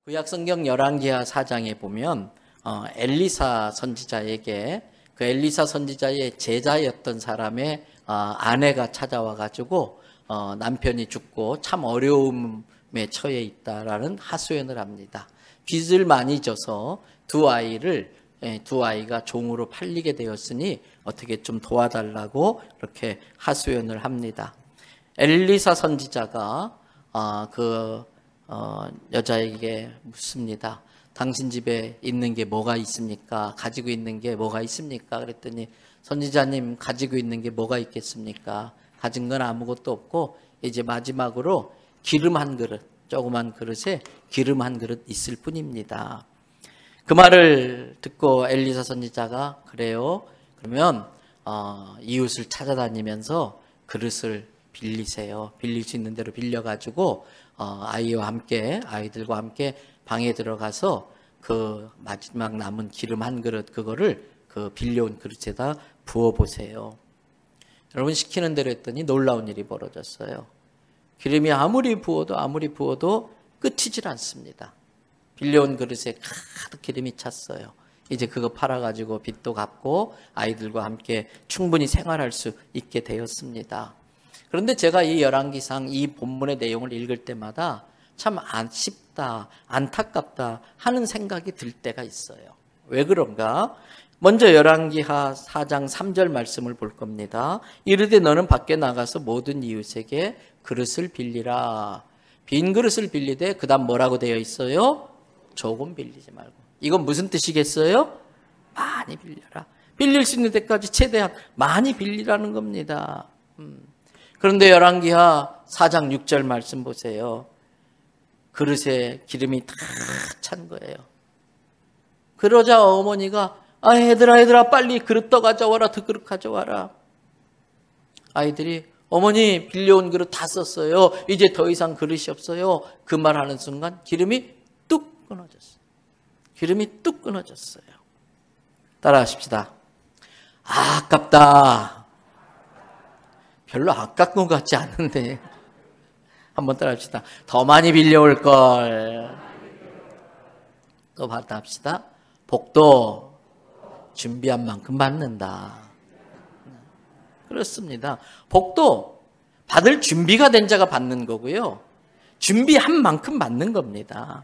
구약성경 열왕기하 4장에 보면 엘리사 선지자에게 그 엘리사 선지자의 제자였던 사람의 아내가 찾아와 가지고 남편이 죽고 참 어려움에 처해 있다라는 하소연을 합니다. 빚을 많이 져서 두 아이가 종으로 팔리게 되었으니 어떻게 좀 도와달라고 이렇게 하소연을 합니다. 엘리사 선지자가 여자에게 묻습니다. 당신 집에 있는 게 뭐가 있습니까? 가지고 있는 게 뭐가 있습니까? 그랬더니 선지자님, 가지고 있는 게 뭐가 있겠습니까? 가진 건 아무것도 없고 이제 마지막으로 기름 한 그릇, 조그만 그릇에 기름 한 그릇 있을 뿐입니다. 그 말을 듣고 엘리사 선지자가 그래요? 그러면 이웃을 찾아다니면서 그릇을 빌리세요. 빌릴 수 있는 대로 빌려가지고 아이들과 함께 방에 들어가서 그 마지막 남은 기름 한 그릇 그거를 그 빌려온 그릇에다 부어보세요. 여러분 시키는 대로 했더니 놀라운 일이 벌어졌어요. 기름이 아무리 부어도 끝이질 않습니다. 빌려온 그릇에 가득 기름이 찼어요. 이제 그거 팔아가지고 빚도 갚고 아이들과 함께 충분히 생활할 수 있게 되었습니다. 그런데 제가 이 열왕기상 이 본문의 내용을 읽을 때마다 참 아쉽다, 안타깝다 하는 생각이 들 때가 있어요. 왜 그런가? 먼저 열왕기하 4장 3절 말씀을 볼 겁니다. 이르되 너는 밖에 나가서 모든 이웃에게 그릇을 빌리라. 빈 그릇을 빌리되 그 다음 뭐라고 되어 있어요? 조금 빌리지 말고. 이건 무슨 뜻이겠어요? 많이 빌려라. 빌릴 수 있는 데까지 최대한 많이 빌리라는 겁니다. 그런데 열왕기하 4장 6절 말씀 보세요. 그릇에 기름이 다 찬 거예요. 그러자 어머니가 얘들아 빨리 그릇 더 가져와라. 더 그릇 가져와라. 아이들이 어머니 빌려온 그릇 다 썼어요. 이제 더 이상 그릇이 없어요. 그 말하는 순간 기름이 뚝 끊어졌어요. 기름이 뚝 끊어졌어요. 따라하십시다. 아깝다. 별로 아깝은 것 같지 않은데 한번 따라합시다. 더 많이 빌려올 걸. 또 합시다. 복도 준비한 만큼 받는다. 그렇습니다. 복도 받을 준비가 된 자가 받는 거고요. 준비한 만큼 받는 겁니다.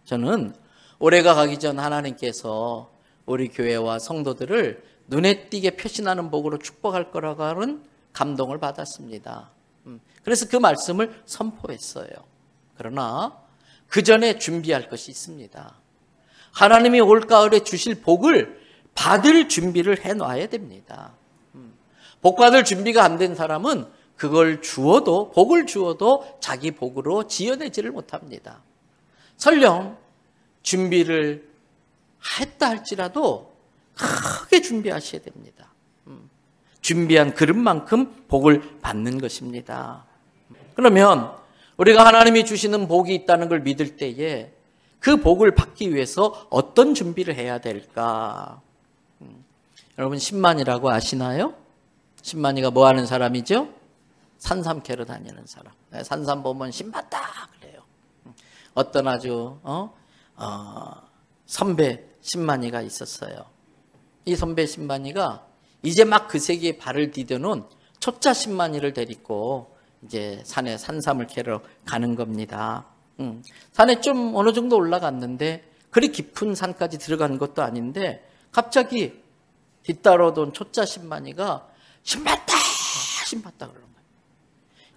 저는 올해가 가기 전 하나님께서 우리 교회와 성도들을 눈에 띄게 표시나는 복으로 축복할 거라고 하는 감동을 받았습니다. 그래서 그 말씀을 선포했어요. 그러나 그 전에 준비할 것이 있습니다. 하나님이 올가을에 주실 복을 받을 준비를 해놔야 됩니다. 복 받을 준비가 안 된 사람은 그걸 주어도, 복을 주어도 자기 복으로 지어내지를 못합니다. 설령 준비를 했다 할지라도 크게 준비하셔야 됩니다. 준비한 그릇만큼 복을 받는 것입니다. 그러면 우리가 하나님이 주시는 복이 있다는 걸 믿을 때에 그 복을 받기 위해서 어떤 준비를 해야 될까? 여러분 신만이라고 아시나요? 신만이가 뭐 하는 사람이죠? 산삼 캐러 다니는 사람. 산삼 보면 신받다 그래요. 어떤 아주 선배 신만이가 있었어요. 이 선배 신만이가 이제 막 그 세계에 발을 디뎌놓은 초짜 신만이를 데리고 이제 산에 산삼을 캐러 가는 겁니다. 산에 좀 어느 정도 올라갔는데 그리 깊은 산까지 들어간 것도 아닌데 갑자기 뒤따라오던 초짜 신만이가 신받다 그러는 거예요.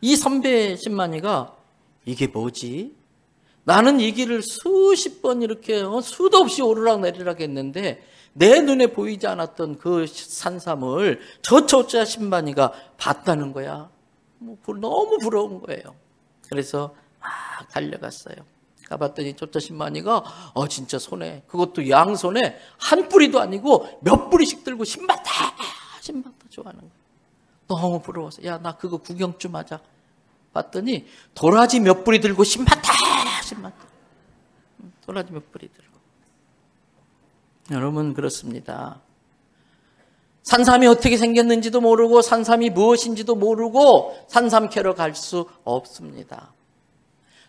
이 선배 신만이가 이게 뭐지? 나는 이 길을 수십 번 이렇게 수도 없이 오르락 내리락 했는데 내 눈에 보이지 않았던 그 산삼을 저 초짜 신만이가 봤다는 거야. 너무 부러운 거예요. 그래서 막 달려갔어요. 가봤더니 초짜 신만이가 진짜 손에, 그것도 양손에 한 뿌리도 아니고 몇 뿌리씩 들고 신받다 좋아하는 거예요. 너무 부러워서 야 나 그거 구경 좀 하자. 봤더니 도라지 몇 뿌리 들고 신받다 도라지 몇 뿌리 들고. 여러분 그렇습니다. 산삼이 어떻게 생겼는지도 모르고 산삼이 무엇인지도 모르고 산삼 캐러 갈 수 없습니다.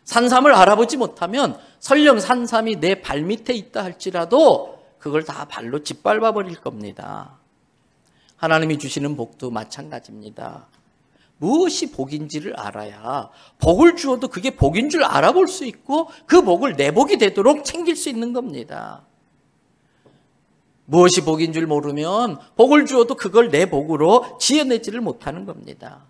산삼을 알아보지 못하면 설령 산삼이 내 발밑에 있다 할지라도 그걸 다 발로 짓밟아 버릴 겁니다. 하나님이 주시는 복도 마찬가지입니다. 무엇이 복인지를 알아야 복을 주어도 그게 복인 줄 알아볼 수 있고 그 복을 내 복이 되도록 챙길 수 있는 겁니다. 무엇이 복인 줄 모르면 복을 주어도 그걸 내 복으로 지어내지를 못하는 겁니다.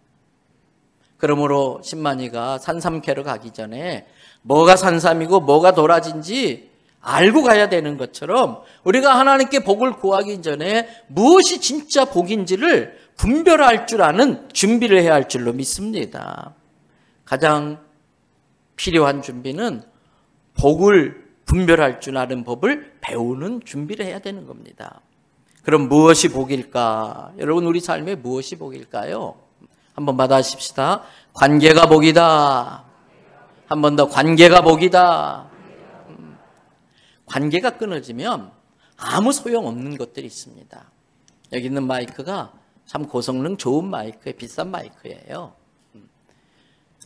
그러므로 신만이가 산삼 캐러 가기 전에 뭐가 산삼이고 뭐가 도라지인지 알고 가야 되는 것처럼 우리가 하나님께 복을 구하기 전에 무엇이 진짜 복인지를 분별할 줄 아는 준비를 해야 할 줄로 믿습니다. 가장 필요한 준비는 복을 분별할 줄 아는 법을 배우는 준비를 해야 되는 겁니다. 그럼 무엇이 복일까? 여러분, 우리 삶에 무엇이 복일까요? 한번 받아십시다. 관계가 복이다. 한 번 더, 관계가 복이다. 관계가 끊어지면 아무 소용없는 것들이 있습니다. 여기 있는 마이크가 참 고성능 좋은 마이크예요. 비싼 마이크예요.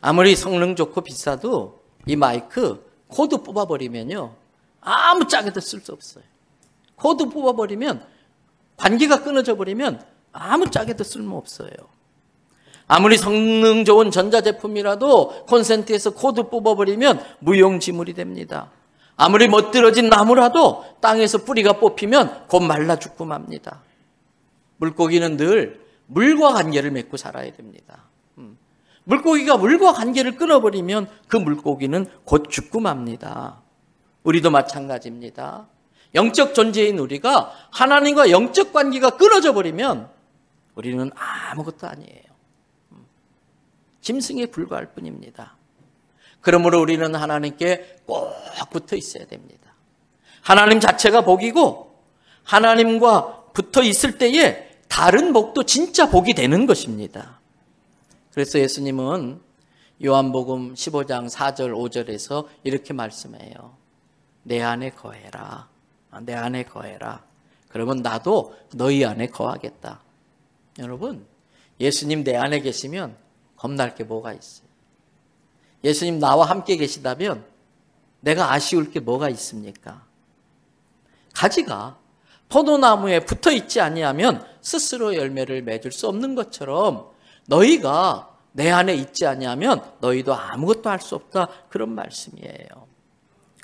아무리 성능 좋고 비싸도 이 마이크 코드 뽑아버리면요, 아무 짝에도 쓸 수 없어요. 코드 뽑아버리면, 관계가 끊어져 버리면 아무 짝에도 쓸모없어요. 아무리 성능 좋은 전자제품이라도 콘센트에서 코드 뽑아버리면 무용지물이 됩니다. 아무리 멋들어진 나무라도 땅에서 뿌리가 뽑히면 곧 말라 죽고 맙니다. 물고기는 늘 물과 관계를 맺고 살아야 됩니다. 물고기가 물과 관계를 끊어버리면 그 물고기는 곧 죽고 맙니다. 우리도 마찬가지입니다. 영적 존재인 우리가 하나님과 영적 관계가 끊어져 버리면 우리는 아무것도 아니에요. 짐승에 불과할 뿐입니다. 그러므로 우리는 하나님께 꼭 붙어 있어야 됩니다. 하나님 자체가 복이고 하나님과 붙어 있을 때에 다른 복도 진짜 복이 되는 것입니다. 그래서 예수님은 요한복음 15장 4절 5절에서 이렇게 말씀해요. 내 안에 거해라. 내 안에 거해라. 그러면 나도 너희 안에 거하겠다. 여러분, 예수님 내 안에 계시면 겁날 게 뭐가 있어요? 예수님 나와 함께 계시다면 내가 아쉬울 게 뭐가 있습니까? 가지가 포도나무에 붙어 있지 아니하면 스스로 열매를 맺을 수 없는 것처럼 너희가 내 안에 있지 아니하면 너희도 아무것도 할 수 없다. 그런 말씀이에요.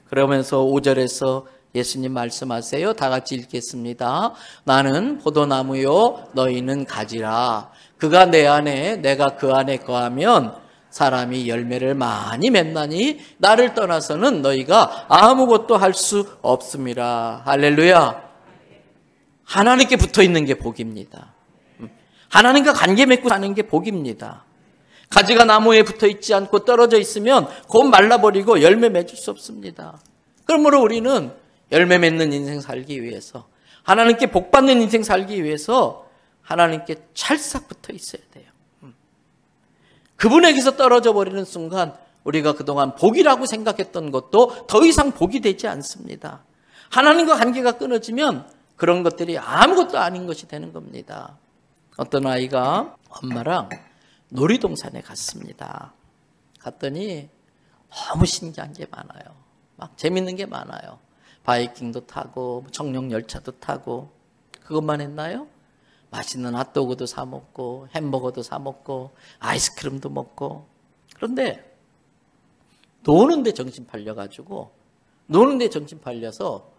그러면서 5절에서 예수님 말씀하세요. 다 같이 읽겠습니다. 나는 포도나무요 너희는 가지라. 그가 내 안에 내가 그 안에 거하면 사람이 열매를 많이 맺나니 나를 떠나서는 너희가 아무것도 할 수 없음이라. 할렐루야. 하나님께 붙어 있는 게 복입니다. 하나님과 관계 맺고 사는 게 복입니다. 가지가 나무에 붙어 있지 않고 떨어져 있으면 곧 말라버리고 열매 맺을 수 없습니다. 그러므로 우리는 열매 맺는 인생 살기 위해서, 하나님께 복 받는 인생 살기 위해서 하나님께 찰싹 붙어 있어야 돼요. 그분에게서 떨어져 버리는 순간 우리가 그동안 복이라고 생각했던 것도 더 이상 복이 되지 않습니다. 하나님과 관계가 끊어지면 그런 것들이 아무것도 아닌 것이 되는 겁니다. 어떤 아이가 엄마랑 놀이동산에 갔습니다. 갔더니 너무 신기한 게 많아요. 막 재밌는 게 많아요. 바이킹도 타고 청룡열차도 타고. 그것만 했나요? 맛있는 핫도그도 사 먹고 햄버거도 사 먹고 아이스크림도 먹고. 그런데 노는데 정신 팔려가지고 노는데 정신 팔려서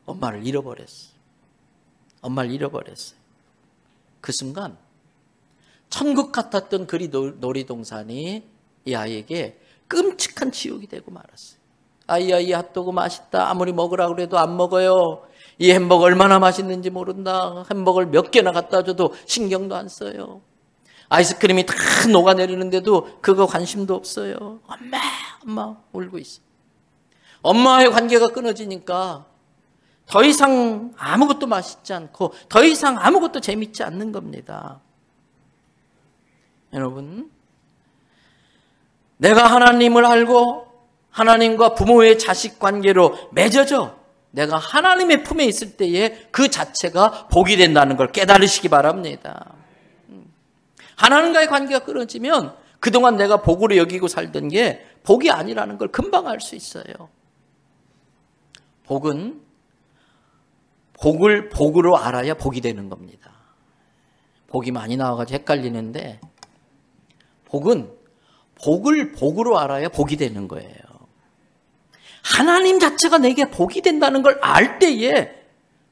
엄마를 잃어버렸어요. 엄마를 잃어버렸어요. 그 순간 천국 같았던 그 놀이동산이 이 아이에게 끔찍한 지옥이 되고 말았어요. 아이야, 이 핫도그 맛있다. 아무리 먹으라고 그래도 안 먹어요. 이 햄버거 얼마나 맛있는지 모른다. 햄버거를 몇 개나 갖다 줘도 신경도 안 써요. 아이스크림이 다 녹아내리는데도 그거 관심도 없어요. 엄마 울고 있어. 엄마와의 관계가 끊어지니까 더 이상 아무것도 맛있지 않고 더 이상 아무것도 재밌지 않는 겁니다. 여러분, 내가 하나님을 알고 하나님과 부모의 자식 관계로 맺어져 내가 하나님의 품에 있을 때에 그 자체가 복이 된다는 걸 깨달으시기 바랍니다. 하나님과의 관계가 끊어지면 그동안 내가 복으로 여기고 살던 게 복이 아니라는 걸 금방 알 수 있어요. 복은 복을 복으로 알아야 복이 되는 겁니다. 복이 많이 나와가지고 헷갈리는데, 복은 복을 복으로 알아야 복이 되는 거예요. 하나님 자체가 내게 복이 된다는 걸 알 때에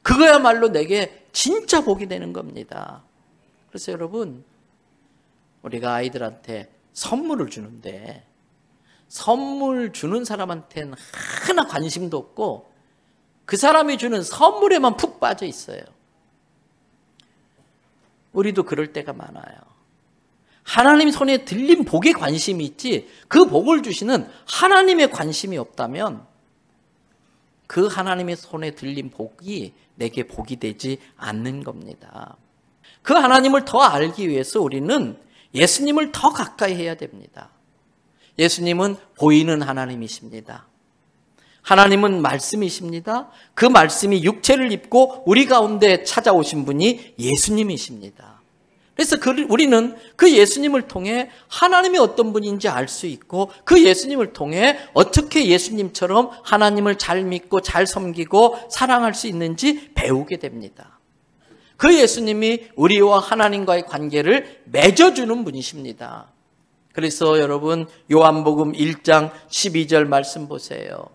그거야말로 내게 진짜 복이 되는 겁니다. 그래서 여러분, 우리가 아이들한테 선물을 주는데 선물 주는 사람한테는 하나 관심도 없고 그 사람이 주는 선물에만 푹 빠져 있어요. 우리도 그럴 때가 많아요. 하나님 손에 들린 복에 관심이 있지 그 복을 주시는 하나님에 관심이 없다면 그 하나님의 손에 들린 복이 내게 복이 되지 않는 겁니다. 그 하나님을 더 알기 위해서 우리는 예수님을 더 가까이 해야 됩니다. 예수님은 보이는 하나님이십니다. 하나님은 말씀이십니다. 그 말씀이 육체를 입고 우리 가운데 찾아오신 분이 예수님이십니다. 그래서 우리는 그 예수님을 통해 하나님이 어떤 분인지 알 수 있고 그 예수님을 통해 어떻게 예수님처럼 하나님을 잘 믿고 잘 섬기고 사랑할 수 있는지 배우게 됩니다. 그 예수님이 우리와 하나님과의 관계를 맺어주는 분이십니다. 그래서 여러분 요한복음 1장 12절 말씀 보세요.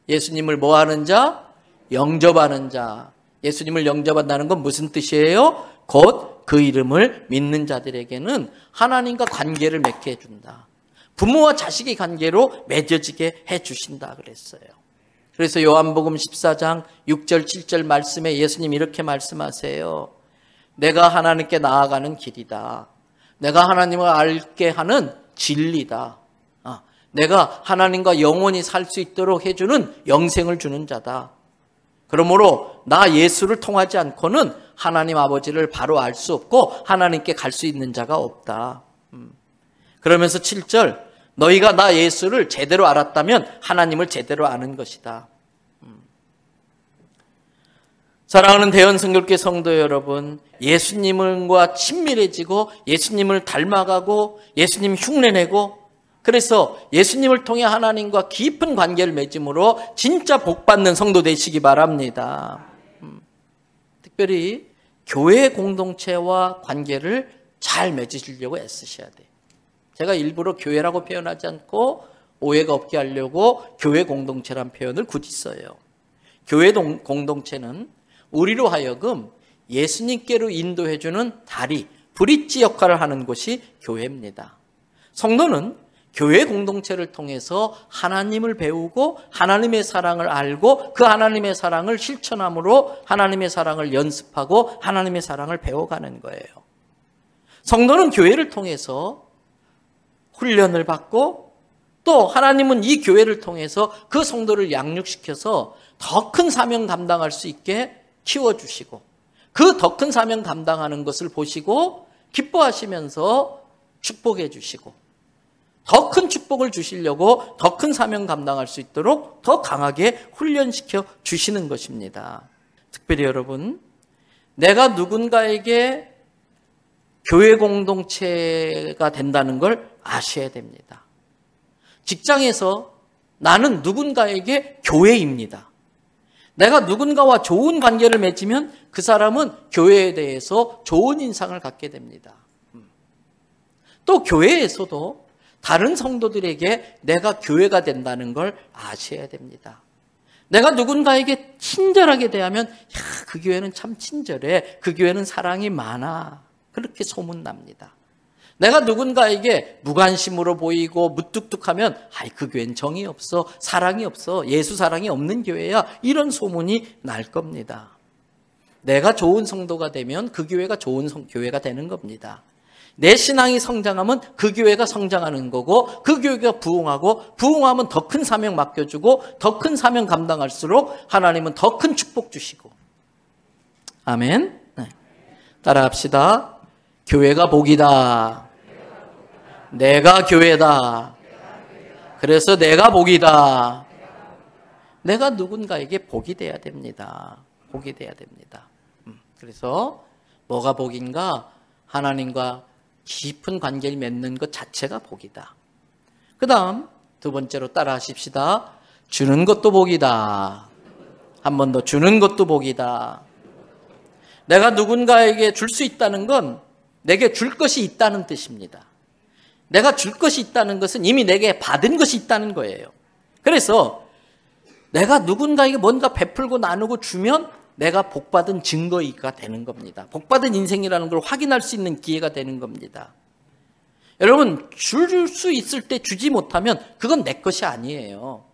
예수님을 뭐 하는 자? 영접하는 자. 예수님을 영접한다는 건 무슨 뜻이에요? 곧 그 이름을 믿는 자들에게는 하나님과 관계를 맺게 해준다. 부모와 자식의 관계로 맺어지게 해주신다 그랬어요. 그래서 요한복음 14장 6절 7절 말씀에 예수님 이렇게 말씀하세요. 내가 하나님께 나아가는 길이다. 내가 하나님을 알게 하는 진리다. 내가 하나님과 영원히 살 수 있도록 해주는 영생을 주는 자다. 그러므로 나 예수를 통하지 않고는 하나님 아버지를 바로 알 수 없고 하나님께 갈 수 있는 자가 없다. 그러면서 7절 너희가 나 예수를 제대로 알았다면 하나님을 제대로 아는 것이다. 사랑하는 대원성결교 성도 여러분, 예수님과 친밀해지고 예수님을 닮아가고 예수님 흉내내고 그래서 예수님을 통해 하나님과 깊은 관계를 맺음으로 진짜 복받는 성도 되시기 바랍니다. 특별히 교회 공동체와 관계를 잘 맺으시려고 애쓰셔야 돼요. 제가 일부러 교회라고 표현하지 않고 오해가 없게 하려고 교회 공동체란 표현을 굳이 써요. 교회 공동체는 우리로 하여금 예수님께로 인도해주는 다리, 브릿지 역할을 하는 곳이 교회입니다. 성도는 교회 공동체를 통해서 하나님을 배우고 하나님의 사랑을 알고 그 하나님의 사랑을 실천함으로 하나님의 사랑을 연습하고 하나님의 사랑을 배워가는 거예요. 성도는 교회를 통해서 훈련을 받고 또 하나님은 이 교회를 통해서 그 성도를 양육시켜서 더 큰 사명 감당할 수 있게 키워주시고 그 더 큰 사명 감당하는 것을 보시고 기뻐하시면서 축복해 주시고 더 큰 축복을 주시려고 더 큰 사명 감당할 수 있도록 더 강하게 훈련시켜 주시는 것입니다. 특별히 여러분, 내가 누군가에게 교회 공동체가 된다는 걸 아셔야 됩니다. 직장에서 나는 누군가에게 교회입니다. 내가 누군가와 좋은 관계를 맺으면 그 사람은 교회에 대해서 좋은 인상을 갖게 됩니다. 또 교회에서도 다른 성도들에게 내가 교회가 된다는 걸 아셔야 됩니다. 내가 누군가에게 친절하게 대하면 그 교회는 참 친절해. 그 교회는 사랑이 많아. 그렇게 소문납니다. 내가 누군가에게 무관심으로 보이고 무뚝뚝하면 그 교회는 정이 없어. 사랑이 없어. 예수 사랑이 없는 교회야. 이런 소문이 날 겁니다. 내가 좋은 성도가 되면 그 교회가 좋은 교회가 되는 겁니다. 내 신앙이 성장하면 그 교회가 성장하는 거고 그 교회가 부흥하고 부흥하면 더 큰 사명 맡겨주고 더 큰 사명 감당할수록 하나님은 더 큰 축복 주시고. 아멘. 네. 따라합시다. 교회가 복이다. 내가 교회다. 그래서 내가 복이다. 내가 누군가에게 복이 돼야 됩니다. 복이 돼야 됩니다. 그래서 뭐가 복인가? 하나님과 깊은 관계를 맺는 것 자체가 복이다. 그 다음 두 번째로 따라 하십시다. 주는 것도 복이다. 한 번 더, 주는 것도 복이다. 내가 누군가에게 줄 수 있다는 건 내게 줄 것이 있다는 뜻입니다. 내가 줄 것이 있다는 것은 이미 내게 받은 것이 있다는 거예요. 그래서 내가 누군가에게 뭔가 베풀고 나누고 주면 내가 복받은 증거가 되는 겁니다. 복받은 인생이라는 걸 확인할 수 있는 기회가 되는 겁니다. 여러분, 줄 수 있을 때 주지 못하면 그건 내 것이 아니에요.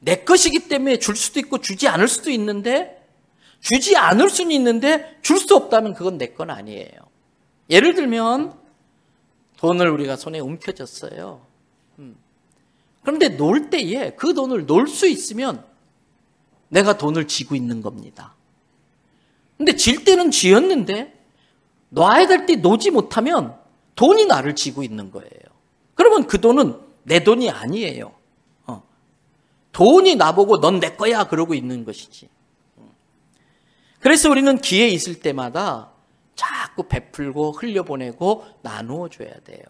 내 것이기 때문에 줄 수도 있고 주지 않을 수도 있는데, 주지 않을 수는 있는데 줄 수 없다면 그건 내 건 아니에요. 예를 들면 돈을 우리가 손에 움켜졌어요. 그런데 놀 때에 그 돈을 놓을 수 있으면 내가 돈을 쥐고 있는 겁니다. 근데 질 때는 쥐었는데 놔야 될 때 놓지 못하면 돈이 나를 쥐고 있는 거예요. 그러면 그 돈은 내 돈이 아니에요. 돈이 나보고 넌 내 거야 그러고 있는 것이지. 그래서 우리는 기회 있을 때마다 자꾸 베풀고 흘려보내고 나누어 줘야 돼요.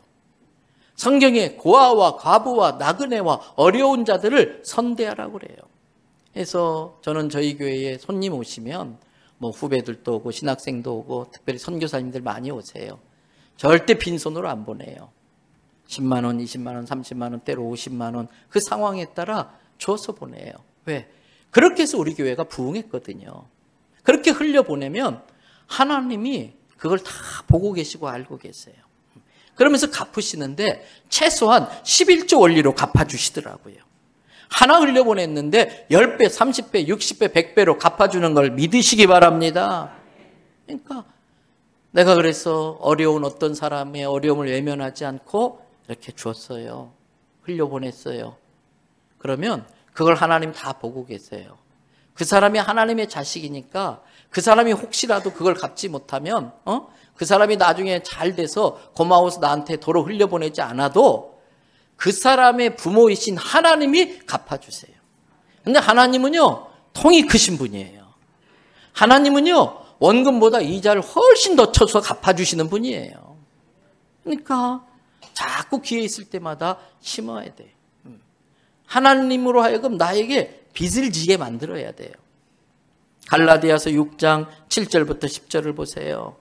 성경에 고아와 과부와 나그네와 어려운 자들을 선대하라고 그래요. 그래서 저는 저희 교회에 손님 오시면 뭐 후배들도 오고 신학생도 오고 특별히 선교사님들 많이 오세요. 절대 빈손으로 안 보내요. 10만 원, 20만 원, 30만 원, 때로 50만 원 그 상황에 따라 줘서 보내요. 왜? 그렇게 해서 우리 교회가 부흥했거든요. 그렇게 흘려보내면 하나님이 그걸 다 보고 계시고 알고 계세요. 그러면서 갚으시는데 최소한 11조 원리로 갚아주시더라고요. 하나 흘려보냈는데 10배, 30배, 60배, 100배로 갚아주는 걸 믿으시기 바랍니다. 그러니까 내가 그래서 어려운 어떤 사람의 어려움을 외면하지 않고 이렇게 주었어요. 흘려보냈어요. 그러면 그걸 하나님 다 보고 계세요. 그 사람이 하나님의 자식이니까 그 사람이 혹시라도 그걸 갚지 못하면 그 사람이 나중에 잘 돼서 고마워서 나한테 도로 흘려보내지 않아도 그 사람의 부모이신 하나님이 갚아주세요. 근데 하나님은요 통이 크신 분이에요. 하나님은요 원금보다 이자를 훨씬 더 쳐서 갚아주시는 분이에요. 그러니까 자꾸 기회 있을 때마다 심어야 돼요. 하나님으로 하여금 나에게 빚을 지게 만들어야 돼요. 갈라디아서 6장 7절부터 10절을 보세요.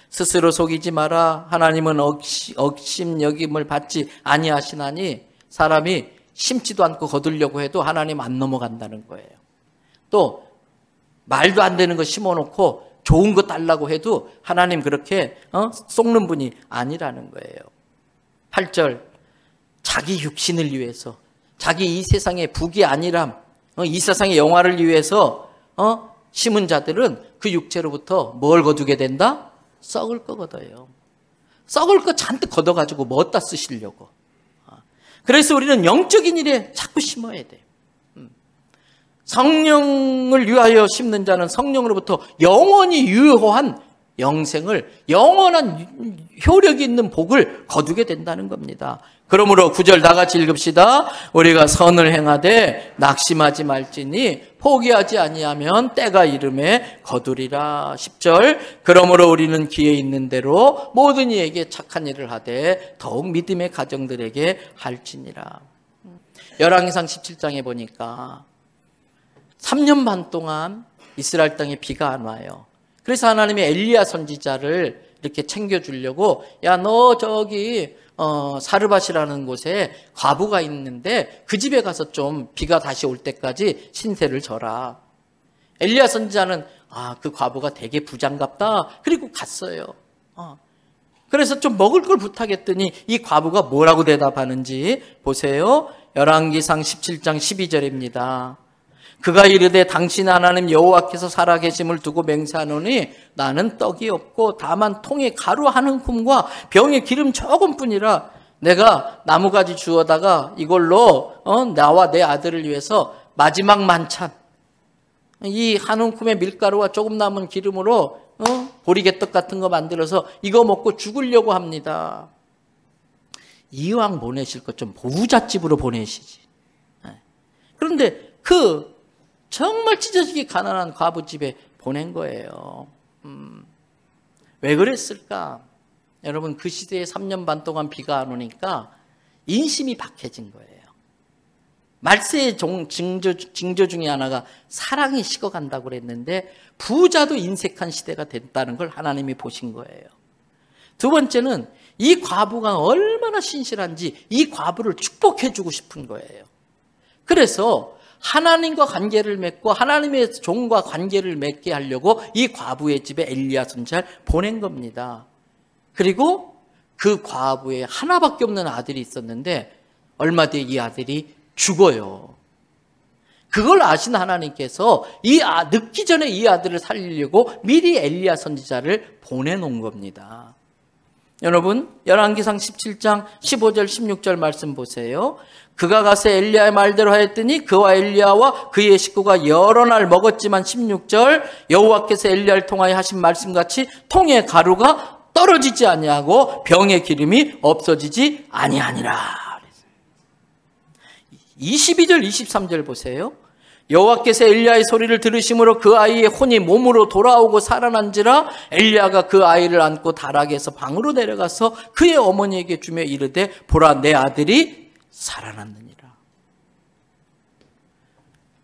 스스로 속이지 마라. 하나님은 억심 여김을 받지 아니하시나니 사람이 심지도 않고 거두려고 해도 하나님 안 넘어간다는 거예요. 또 말도 안 되는 거 심어놓고 좋은 거 달라고 해도 하나님 그렇게 속는 분이 아니라는 거예요. 8절 자기 육신을 위해서 자기 이 세상의 북이 아니람 이 세상의 영화를 위해서 심은 자들은 그 육체로부터 뭘 거두게 된다? 썩을 거 걷어요. 썩을 거 잔뜩 걷어가지고 뭐 어디다 쓰시려고. 그래서 우리는 영적인 일에 자꾸 심어야 돼요. 성령을 위하여 심는 자는 성령으로부터 영원히 유효한 영생을 영원한 효력이 있는 복을 거두게 된다는 겁니다. 그러므로 9절 다 같이 읽읍시다. 우리가 선을 행하되 낙심하지 말지니 포기하지 아니하면 때가 이름에 거두리라. 10절 그러므로 우리는 기회 있는 대로 모든 이에게 착한 일을 하되 더욱 믿음의 가정들에게 할지니라. 열왕기상 17장에 보니까 3년 반 동안 이스라엘 땅에 비가 안 와요. 그래서 하나님이 엘리야 선지자를 이렇게 챙겨주려고 야 너 저기 사르밧이라는 곳에 과부가 있는데 그 집에 가서 좀 비가 다시 올 때까지 신세를 져라. 엘리야 선지자는 그 과부가 되게 부장갑다. 그리고 갔어요. 그래서 좀 먹을 걸 부탁했더니 이 과부가 뭐라고 대답하는지 보세요. 열왕기상 17장 12절입니다. 그가 이르되 당신 하나님 여호와께서 살아계심을 두고 맹세하노니 나는 떡이 없고 다만 통에 가루 한 움큼과 병에 기름 조금뿐이라. 내가 나무가지 주워다가 이걸로 나와 내 아들을 위해서 마지막 만찬 이 한 움큼의 밀가루와 조금 남은 기름으로 보리개떡 같은 거 만들어서 이거 먹고 죽으려고 합니다. 이왕 보내실 것 좀 부잣집으로 보내시지. 그런데 그 정말 찢어지게 가난한 과부집에 보낸 거예요. 왜 그랬을까? 여러분 그 시대에 3년 반 동안 비가 안 오니까 인심이 박해진 거예요. 말세의 징조 중에 하나가 사랑이 식어간다고 그랬는데 부자도 인색한 시대가 됐다는 걸 하나님이 보신 거예요. 두 번째는 이 과부가 얼마나 신실한지 이 과부를 축복해주고 싶은 거예요. 그래서 하나님과 관계를 맺고 하나님의 종과 관계를 맺게 하려고 이 과부의 집에 엘리야 선지자를 보낸 겁니다. 그리고 그 과부에 하나밖에 없는 아들이 있었는데 얼마 뒤에 이 아들이 죽어요. 그걸 아신 하나님께서 늦기 전에 이 아들을 살리려고 미리 엘리야 선지자를 보내놓은 겁니다. 여러분 열왕기상 17장 15절 16절 말씀 보세요. 그가 가서 엘리야의 말대로 하였더니 그와 엘리야와 그의 식구가 여러 날 먹었지만 16절 여호와께서 엘리야를 통하여 하신 말씀같이 통의 가루가 떨어지지 아니하고 병의 기름이 없어지지 아니하니라. 22절 23절 보세요. 여호와께서 엘리야의 소리를 들으심으로 그 아이의 혼이 몸으로 돌아오고 살아난지라 엘리야가 그 아이를 안고 다락에서 방으로 내려가서 그의 어머니에게 주며 이르되 보라 내 아들이 살아났느니라.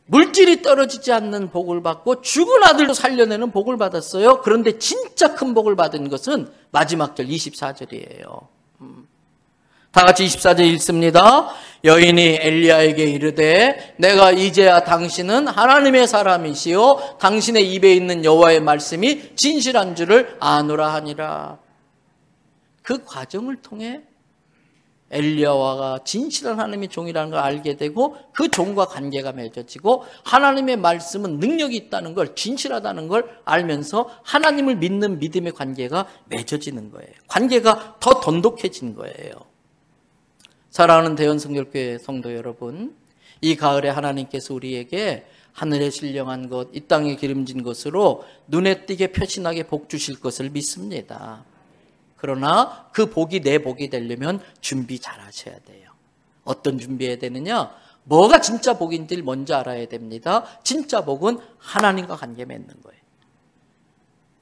물질이 떨어지지 않는 복을 받고 죽은 아들도 살려내는 복을 받았어요. 그런데 진짜 큰 복을 받은 것은 마지막 절 24절이에요. 다 같이 24절 읽습니다. 여인이 엘리야에게 이르되 내가 이제야 당신은 하나님의 사람이시요 당신의 입에 있는 여호와의 말씀이 진실한 줄을 아노라 하니라. 그 과정을 통해 엘리야가 진실한 하나님의 종이라는 걸 알게 되고 그 종과 관계가 맺어지고 하나님의 말씀은 능력이 있다는 걸 진실하다는 걸 알면서 하나님을 믿는 믿음의 관계가 맺어지는 거예요. 관계가 더 돈독해진 거예요. 사랑하는 대연성결교회 성도 여러분, 이 가을에 하나님께서 우리에게 하늘에 신령한 것, 이 땅에 기름진 것으로 눈에 띄게 표신하게 복 주실 것을 믿습니다. 그러나 그 복이 내 복이 되려면 준비 잘 하셔야 돼요. 어떤 준비해야 되느냐? 뭐가 진짜 복인지를 먼저 알아야 됩니다. 진짜 복은 하나님과 관계 맺는 거예요.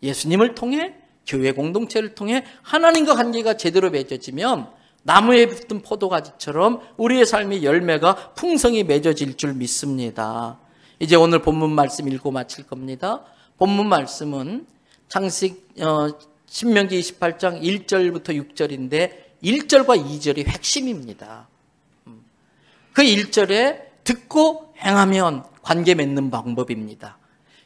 예수님을 통해, 교회 공동체를 통해 하나님과 관계가 제대로 맺어지면 나무에 붙은 포도가지처럼 우리의 삶의 열매가 풍성히 맺어질 줄 믿습니다. 이제 오늘 본문 말씀 읽고 마칠 겁니다. 본문 말씀은 신명기 28장 1절부터 6절인데 1절과 2절이 핵심입니다. 그 1절에 듣고 행하면 관계 맺는 방법입니다.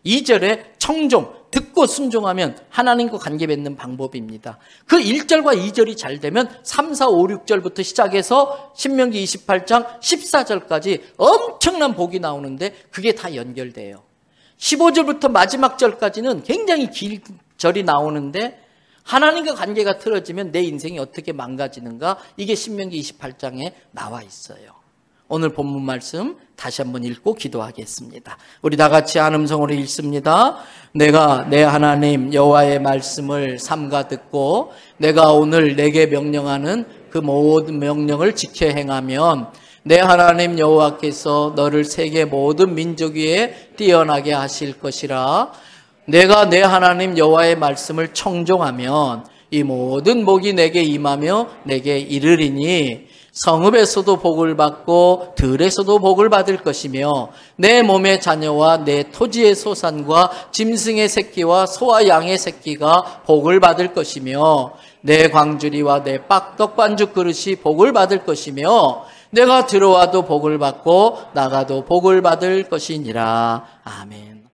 2절에 청종, 듣고 순종하면 하나님과 관계 맺는 방법입니다. 그 1절과 2절이 잘 되면 3, 4, 5, 6절부터 시작해서 신명기 28장 14절까지 엄청난 복이 나오는데 그게 다 연결돼요. 15절부터 마지막 절까지는 굉장히 긴 절이 나오는데 하나님과 관계가 틀어지면 내 인생이 어떻게 망가지는가, 이게 신명기 28장에 나와 있어요. 오늘 본문 말씀 다시 한번 읽고 기도하겠습니다. 우리 다 같이 한 음성으로 읽습니다. 내가 내 하나님 여호와의 말씀을 삼가 듣고 내가 오늘 내게 명령하는 그 모든 명령을 지켜 행하면 내 하나님 여호와께서 너를 세계 모든 민족 위에 뛰어나게 하실 것이라. 내가 내 하나님 여호와의 말씀을 청종하면 이 모든 복이 내게 임하며 내게 이르리니 성읍에서도 복을 받고 들에서도 복을 받을 것이며 내 몸의 자녀와 내 토지의 소산과 짐승의 새끼와 소와 양의 새끼가 복을 받을 것이며 내 광주리와 내 떡반죽 그릇이 복을 받을 것이며 내가 들어와도 복을 받고 나가도 복을 받을 것이니라. 아멘.